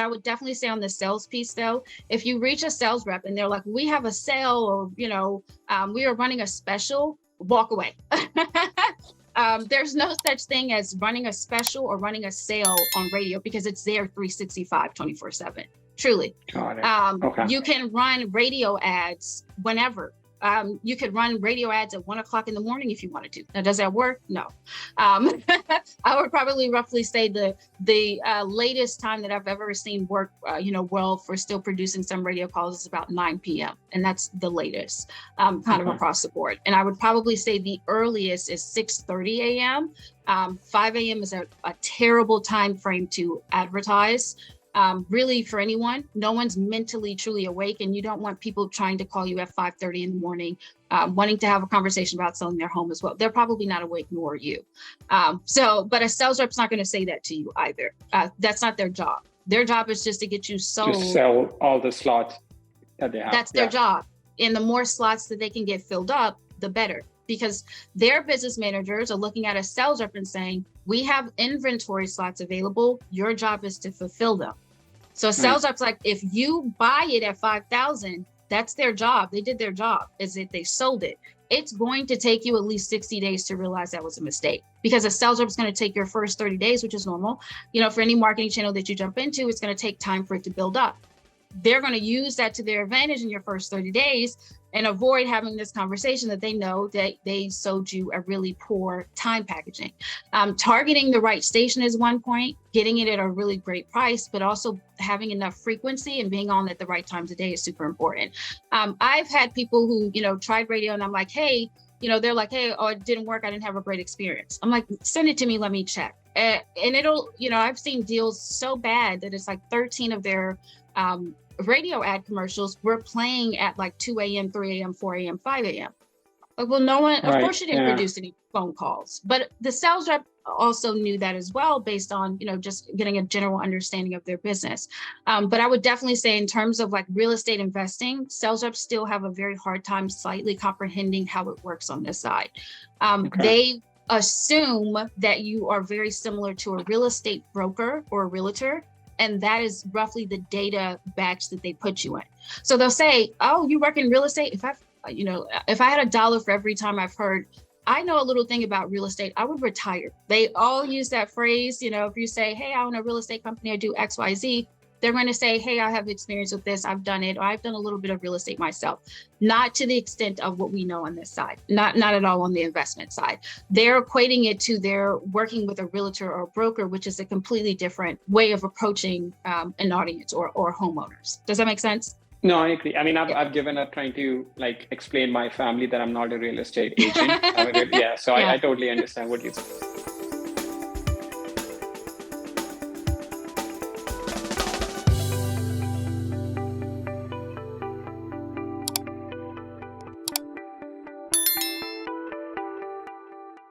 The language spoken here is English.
I would definitely say on the sales piece though, if you reach a sales rep and they're like, we have a sale, or, we are running a special, walk away. There's no such thing as running a special or running a sale on radio, because it's there 365, 24/7. Truly. Got it. Okay. You can run radio ads whenever. You could run radio ads at 1 o'clock in the morning if you wanted to. Now, does that work? No. I would probably roughly say the latest time that I've ever seen work, well, for still producing some radio calls is about 9 p.m. And that's the latest, kind of across the board. And I would probably say the earliest is 6:30 a.m. 5 a.m. is a terrible time frame to advertise. Really, for anyone. No one's mentally truly awake, and you don't want people trying to call you at 5:30 in the morning, wanting to have a conversation about selling their home as well. They're probably not awake, nor are you. But a sales rep's not going to say that to you either. That's not their job. Their job is just to get you sold. Just sell all the slots that they have. That's their job. And the more slots that they can get filled up, the better. Because their business managers are looking at a sales rep and saying, we have inventory slots available. Your job is to fulfill them. So a sales rep's like, if you buy it at 5,000, that's their job. They did their job, is that they sold it. It's going to take you at least 60 days to realize that was a mistake, because a sales rep is going to take your first 30 days, which is normal. For any marketing channel that you jump into, it's going to take time for it to build up. They're going to use that to their advantage in your first 30 days and avoid having this conversation that they know that they sold you a really poor time packaging. Targeting the right station is one point, getting it at a really great price, but also having enough frequency and being on at the right times of day is super important. I've had people who, tried radio, and I'm like, hey, they're like, hey, oh, it didn't work. I didn't have a great experience. I'm like, send it to me. Let me check. And it'll, I've seen deals so bad that it's like 13 of their radio ad commercials were playing at like 2 a.m., 3 a.m., 4 a.m., 5 a.m. Like, well, no one, of course you didn't produce any phone calls, but the sales rep also knew that as well, based on, just getting a general understanding of their business. But I would definitely say, in terms of like real estate investing, sales reps still have a very hard time slightly comprehending how it works on this side. They assume that you are very similar to a real estate broker or a realtor. And that is roughly the data batch that they put you in. So they'll say, oh, you work in real estate? If I had $1 for every time I've heard, I know a little thing about real estate, I would retire. They all use that phrase. If you say, hey, I own a real estate company, I do X, Y, Z, they're going to say, hey, I have experience with this. I've done it. Or I've done a little bit of real estate myself. Not to the extent of what we know on this side. Not at all on the investment side. They're equating it to their working with a realtor or a broker, which is a completely different way of approaching an audience or homeowners. Does that make sense? No, I agree. I mean, I've given up trying to explain my family that I'm not a real estate agent. I totally understand what you're saying.